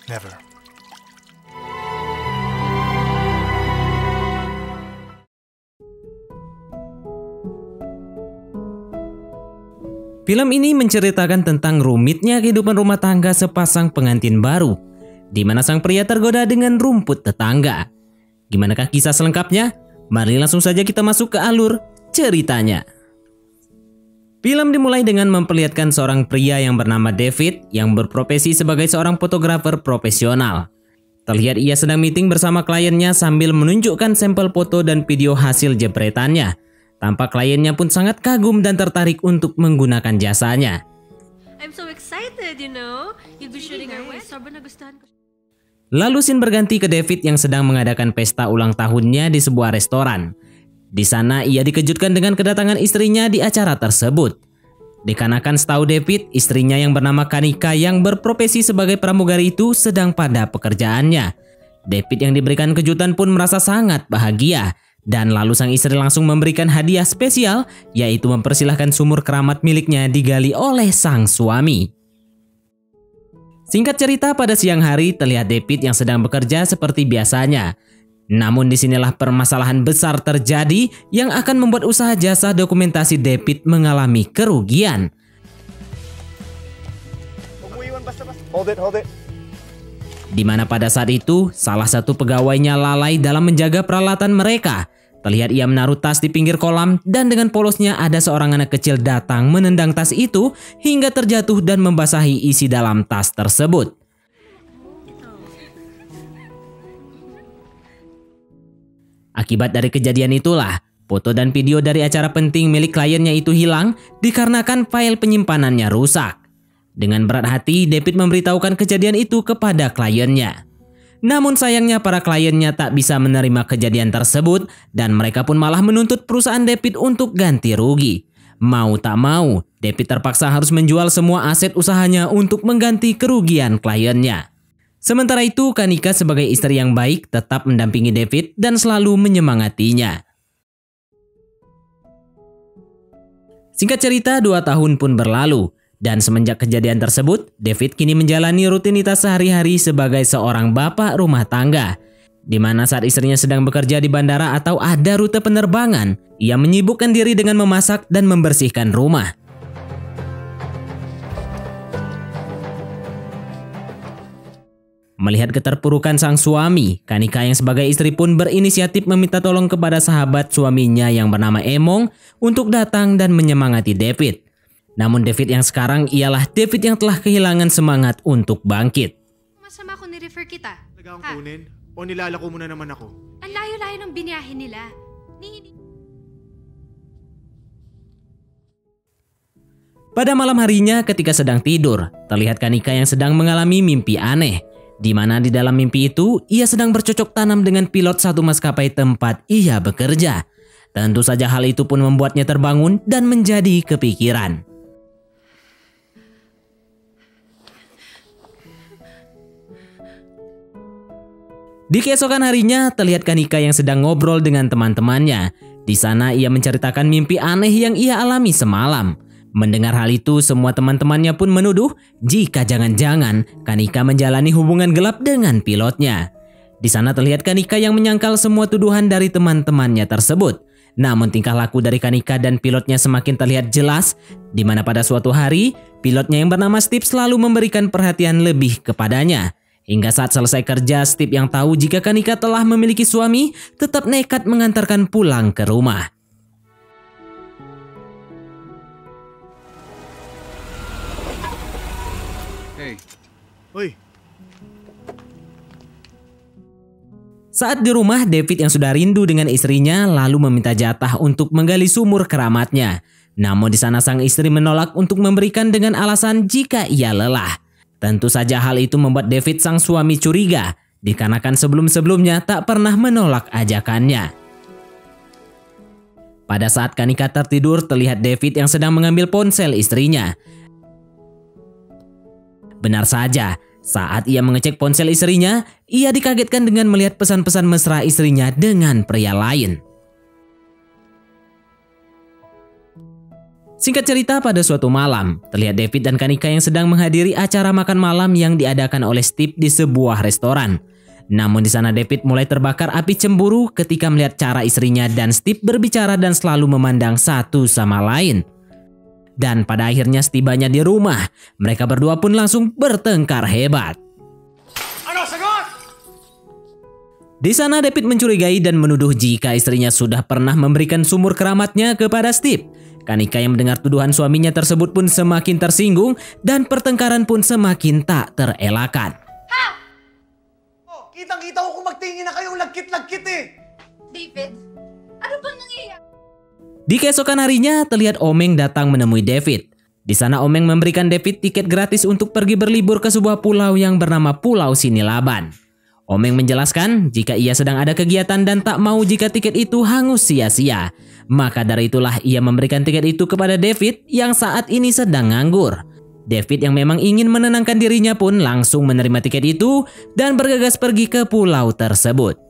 Never. Film ini menceritakan tentang rumitnya kehidupan rumah tangga sepasang pengantin baru, di mana sang pria tergoda dengan rumput tetangga. Gimanakah kisah selengkapnya? Mari langsung saja kita masuk ke alur ceritanya. Film dimulai dengan memperlihatkan seorang pria yang bernama David yang berprofesi sebagai seorang fotografer profesional. Terlihat ia sedang meeting bersama kliennya sambil menunjukkan sampel foto dan video hasil jepretannya. Tampak kliennya pun sangat kagum dan tertarik untuk menggunakan jasanya. I'm so excited, you know. You'll be shooting our wedding. Sobrang nagustuhan ko. Lalu scene berganti ke David yang sedang mengadakan pesta ulang tahunnya di sebuah restoran. Di sana ia dikejutkan dengan kedatangan istrinya di acara tersebut. Dikarenakan setahu David, istrinya yang bernama Kanika yang berprofesi sebagai pramugari itu sedang pada pekerjaannya. David yang diberikan kejutan pun merasa sangat bahagia. Dan lalu sang istri langsung memberikan hadiah spesial, yaitu mempersilahkan sumur keramat miliknya digali oleh sang suami. Singkat cerita, pada siang hari terlihat David yang sedang bekerja seperti biasanya. Namun disinilah permasalahan besar terjadi yang akan membuat usaha jasa dokumentasi David mengalami kerugian. Hold it. Di mana pada saat itu, salah satu pegawainya lalai dalam menjaga peralatan mereka. Terlihat ia menaruh tas di pinggir kolam dan dengan polosnya ada seorang anak kecil datang menendang tas itu hingga terjatuh dan membasahi isi dalam tas tersebut. Akibat dari kejadian itulah, foto dan video dari acara penting milik kliennya itu hilang dikarenakan file penyimpanannya rusak. Dengan berat hati, David memberitahukan kejadian itu kepada kliennya. Namun sayangnya para kliennya tak bisa menerima kejadian tersebut dan mereka pun malah menuntut perusahaan David untuk ganti rugi. Mau tak mau, David terpaksa harus menjual semua aset usahanya untuk mengganti kerugian kliennya. Sementara itu, Kanika sebagai istri yang baik tetap mendampingi David dan selalu menyemangatinya. Singkat cerita, 2 tahun pun berlalu. Dan semenjak kejadian tersebut, David kini menjalani rutinitas sehari-hari sebagai seorang bapak rumah tangga. Di mana saat istrinya sedang bekerja di bandara atau ada rute penerbangan, ia menyibukkan diri dengan memasak dan membersihkan rumah. Melihat keterpurukan sang suami, Kanika yang sebagai istri pun berinisiatif meminta tolong kepada sahabat suaminya yang bernama Emong untuk datang dan menyemangati David. Namun David yang sekarang ialah David yang telah kehilangan semangat untuk bangkit. Masama kung ni-refer kita. Talagang kunin? O nilalako mo na naman ako? Ang layo-layo ng biniyahe nila. Pada malam harinya ketika sedang tidur, terlihat Kanika yang sedang mengalami mimpi aneh. Di mana di dalam mimpi itu, ia sedang bercocok tanam dengan pilot satu maskapai tempat ia bekerja. Tentu saja hal itu pun membuatnya terbangun dan menjadi kepikiran. Di keesokan harinya, terlihat Kanika yang sedang ngobrol dengan teman-temannya. Di sana ia menceritakan mimpi aneh yang ia alami semalam. Mendengar hal itu, semua teman-temannya pun menuduh jika jangan-jangan Kanika menjalani hubungan gelap dengan pilotnya. Di sana terlihat Kanika yang menyangkal semua tuduhan dari teman-temannya tersebut. Namun tingkah laku dari Kanika dan pilotnya semakin terlihat jelas, di mana pada suatu hari, pilotnya yang bernama Steve selalu memberikan perhatian lebih kepadanya. Hingga saat selesai kerja, Steve yang tahu jika Kanika telah memiliki suami, tetap nekat mengantarkan pulang ke rumah. Hey. Hoy. Saat di rumah, David yang sudah rindu dengan istrinya lalu meminta jatah untuk menggali sumur keramatnya. Namun di sana sang istri menolak untuk memberikan dengan alasan jika ia lelah. Tentu saja hal itu membuat David sang suami curiga, dikarenakan sebelum-sebelumnya tak pernah menolak ajakannya. Pada saat Kanika tertidur, terlihat David yang sedang mengambil ponsel istrinya. Benar saja, saat ia mengecek ponsel istrinya, ia dikagetkan dengan melihat pesan-pesan mesra istrinya dengan pria lain. Singkat cerita, pada suatu malam, terlihat David dan Kanika yang sedang menghadiri acara makan malam yang diadakan oleh Steve di sebuah restoran. Namun di sana David mulai terbakar api cemburu ketika melihat cara istrinya dan Steve berbicara dan selalu memandang satu sama lain. Dan pada akhirnya setibanya di rumah, mereka berdua pun langsung bertengkar hebat. Ano, sagot! Di sana David mencurigai dan menuduh jika istrinya sudah pernah memberikan sumur keramatnya kepada Steve. Kanika yang mendengar tuduhan suaminya tersebut pun semakin tersinggung dan pertengkaran pun semakin tak terelakkan. Oh, kitang-kita ko kung magtingin na kayong lagkit-lagkit eh. David, ano bang nangyayari? Di keesokan harinya terlihat Omeng datang menemui David. Di sana Omeng memberikan David tiket gratis untuk pergi berlibur ke sebuah pulau yang bernama Pulau Sinilaban. Omeng menjelaskan jika ia sedang ada kegiatan dan tak mau jika tiket itu hangus sia-sia. Maka dari itulah ia memberikan tiket itu kepada David yang saat ini sedang nganggur. David yang memang ingin menenangkan dirinya pun langsung menerima tiket itu dan bergegas pergi ke pulau tersebut.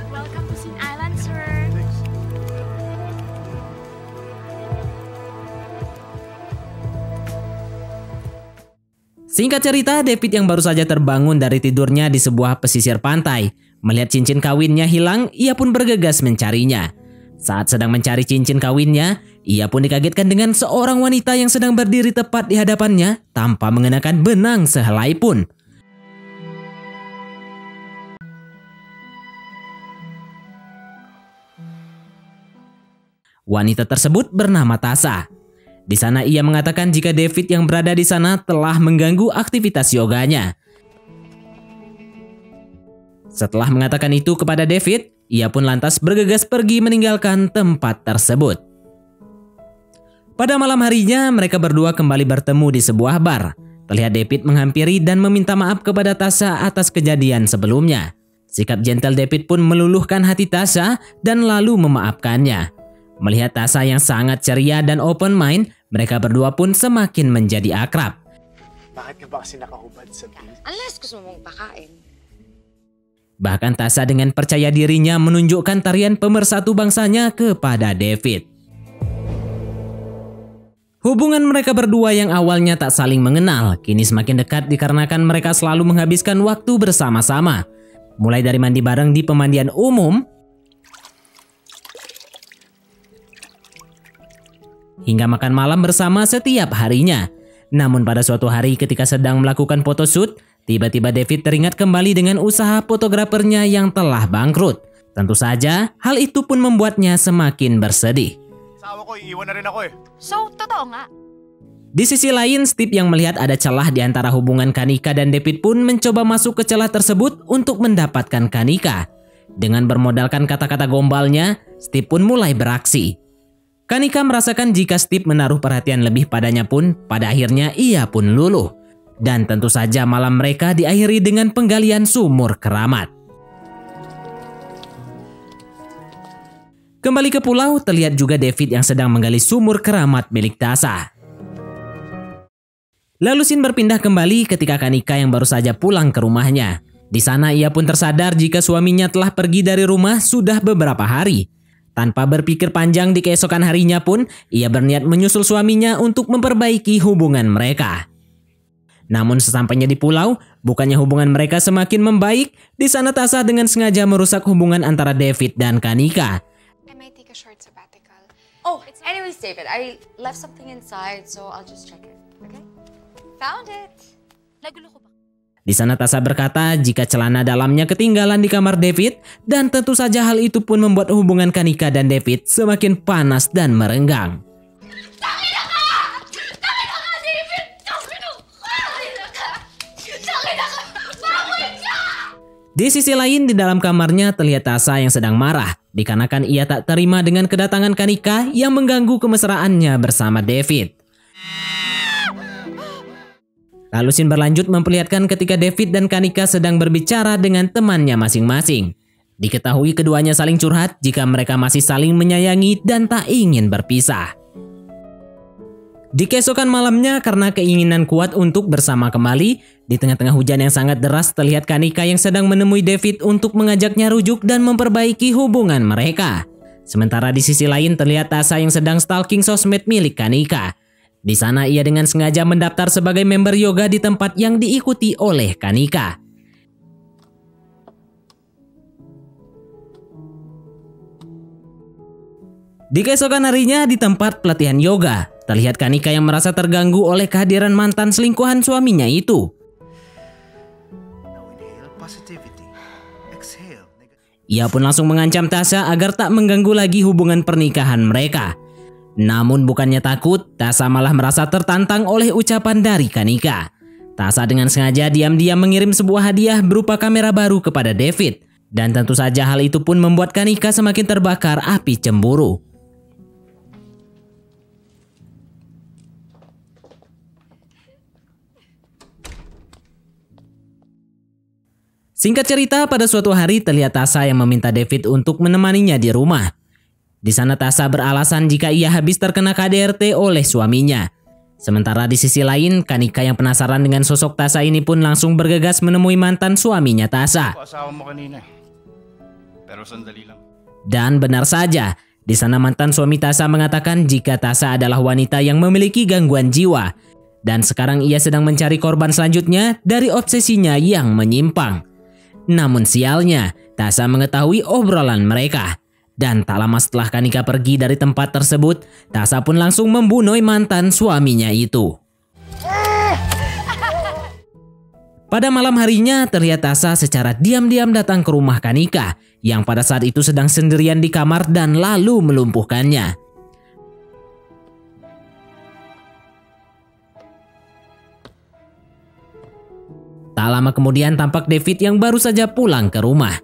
Welcome to Sin Island, sir. Singkat cerita, David yang baru saja terbangun dari tidurnya di sebuah pesisir pantai. Melihat cincin kawinnya hilang, ia pun bergegas mencarinya. Saat sedang mencari cincin kawinnya, ia pun dikagetkan dengan seorang wanita yang sedang berdiri tepat di hadapannya tanpa mengenakan benang sehelai pun. Wanita tersebut bernama Tasha. Di sana ia mengatakan jika David yang berada di sana telah mengganggu aktivitas yoganya. Setelah mengatakan itu kepada David, ia pun lantas bergegas pergi meninggalkan tempat tersebut. Pada malam harinya, mereka berdua kembali bertemu di sebuah bar. Terlihat David menghampiri dan meminta maaf kepada Tasha atas kejadian sebelumnya. Sikap gentle David pun meluluhkan hati Tasha dan lalu memaafkannya. Melihat Tasha yang sangat ceria dan open mind, mereka berdua pun semakin menjadi akrab. Bakit ka ba kasi nakahubad sa beach? Unless gusto mong pakain. Bahkan Tasha dengan percaya dirinya menunjukkan tarian pemersatu bangsanya kepada David. Hubungan mereka berdua yang awalnya tak saling mengenal, kini semakin dekat dikarenakan mereka selalu menghabiskan waktu bersama-sama. Mulai dari mandi bareng di pemandian umum, hingga makan malam bersama setiap harinya. Namun pada suatu hari ketika sedang melakukan photoshoot, tiba-tiba David teringat kembali dengan usaha fotografernya yang telah bangkrut. Tentu saja, hal itu pun membuatnya semakin bersedih. Asawa ko, iiwan na rin ako eh. So, totoo nga. Di sisi lain, Steve yang melihat ada celah di antara hubungan Kanika dan David pun mencoba masuk ke celah tersebut untuk mendapatkan Kanika. Dengan bermodalkan kata-kata gombalnya, Steve pun mulai beraksi. Kanika merasakan jika Steve menaruh perhatian lebih padanya pun, pada akhirnya ia pun luluh. Dan tentu saja malam mereka diakhiri dengan penggalian sumur keramat. Kembali ke pulau, terlihat juga David yang sedang menggali sumur keramat milik Tasha. Lalu scene berpindah kembali ketika Kanika yang baru saja pulang ke rumahnya. Di sana ia pun tersadar jika suaminya telah pergi dari rumah sudah beberapa hari. Tanpa berpikir panjang di keesokan harinya pun, ia berniat menyusul suaminya untuk memperbaiki hubungan mereka. Namun sesampainya di pulau, bukannya hubungan mereka semakin membaik, di sana Tasha dengan sengaja merusak hubungan antara David dan Kanika. I might take a short sabbatical. Oh, anyways, David, I left something inside, so I'll just check it. Okay? Found it. Nagulo ko ba? Di sana Tasha berkata jika celana dalamnya ketinggalan di kamar David, dan tentu saja hal itu pun membuat hubungan Kanika dan David semakin panas dan merenggang. Di sisi lain, di dalam kamarnya terlihat Tasha yang sedang marah dikarenakan ia tak terima dengan kedatangan Kanika yang mengganggu kemesraannya bersama David. Lalu scene berlanjut memperlihatkan ketika David dan Kanika sedang berbicara dengan temannya masing-masing. Diketahui keduanya saling curhat jika mereka masih saling menyayangi dan tak ingin berpisah. Di keesokan malamnya karena keinginan kuat untuk bersama kembali, Di tengah-tengah hujan yang sangat deras, terlihat Kanika yang sedang menemui David untuk mengajaknya rujuk dan memperbaiki hubungan mereka. Sementara di sisi lain terlihat Tasha yang sedang stalking sosmed milik Kanika. Di sana ia dengan sengaja mendaftar sebagai member yoga di tempat yang diikuti oleh Kanika. Di keesokan harinya di tempat pelatihan yoga, terlihat Kanika yang merasa terganggu oleh kehadiran mantan selingkuhan suaminya itu. Now inhale positivity. Exhale negativity. Ia pun langsung mengancam Tasha agar tak mengganggu lagi hubungan pernikahan mereka. Namun bukannya takut, Tasha malah merasa tertantang oleh ucapan dari Kanika. Tasha dengan sengaja diam-diam mengirim sebuah hadiah berupa kamera baru kepada David. Dan tentu saja hal itu pun membuat Kanika semakin terbakar api cemburu. Singkat cerita, pada suatu hari terlihat Tasha yang meminta David untuk menemaninya di rumah. Di sana Tasha beralasan jika ia habis terkena KDRT oleh suaminya. Sementara di sisi lain, Kanika yang penasaran dengan sosok Tasha ini pun langsung bergegas menemui mantan suaminya Tasha. Asawa mo kanina. Pero sandali lang. Dan benar saja, di sana mantan suami Tasha mengatakan jika Tasha adalah wanita yang memiliki gangguan jiwa. Dan sekarang ia sedang mencari korban selanjutnya dari obsesinya yang menyimpang. Namun sialnya, Tasha mengetahui obrolan mereka. Dan tak lama setelah Kanika pergi dari tempat tersebut, Tasha pun langsung membunuh mantan suaminya itu. Pada malam harinya, terlihat Tasha secara diam-diam datang ke rumah Kanika, yang pada saat itu sedang sendirian di kamar dan lalu melumpuhkannya. Tak lama kemudian tampak David yang baru saja pulang ke rumah.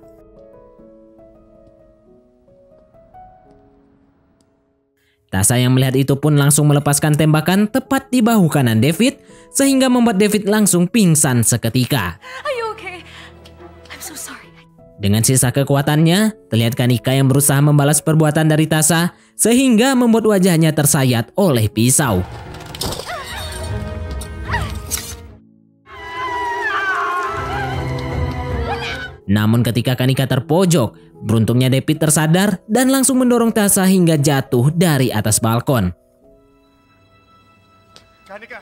Tasha yang melihat itu pun langsung melepaskan tembakan tepat di bahu kanan David, sehingga membuat David langsung pingsan seketika. Are you okay? I'm so sorry. Dengan sisa kekuatannya, terlihat Kanika yang berusaha membalas perbuatan dari Tasha, sehingga membuat wajahnya tersayat oleh pisau. Namun ketika Kanika terpojok, beruntungnya David tersadar dan langsung mendorong Tasha hingga jatuh dari atas balkon. Kanika!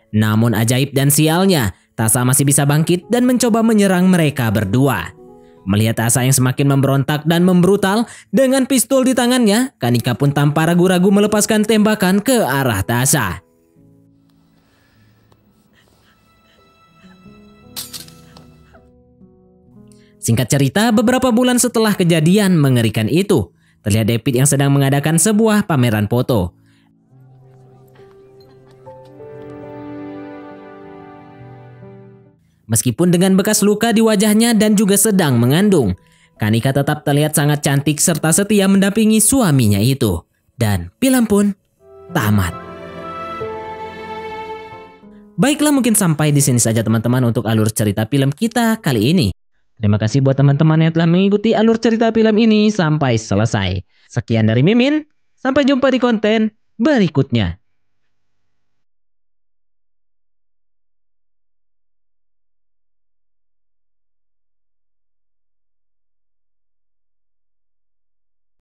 Namun ajaib dan sialnya, Tasha masih bisa bangkit dan mencoba menyerang mereka berdua. Melihat Tasha yang semakin memberontak dan membrutal dengan pistol di tangannya, Kanika pun tanpa ragu-ragu melepaskan tembakan ke arah Tasha. Singkat cerita, beberapa bulan setelah kejadian mengerikan itu, terlihat David yang sedang mengadakan sebuah pameran foto. Meskipun dengan bekas luka di wajahnya dan juga sedang mengandung, Kanika tetap terlihat sangat cantik serta setia mendampingi suaminya itu. Dan film pun tamat. Baiklah, mungkin sampai di sini saja teman-teman untuk alur cerita film kita kali ini. Terima kasih buat teman-teman yang telah mengikuti alur cerita film ini sampai selesai. Sekian dari Mimin, sampai jumpa di konten berikutnya.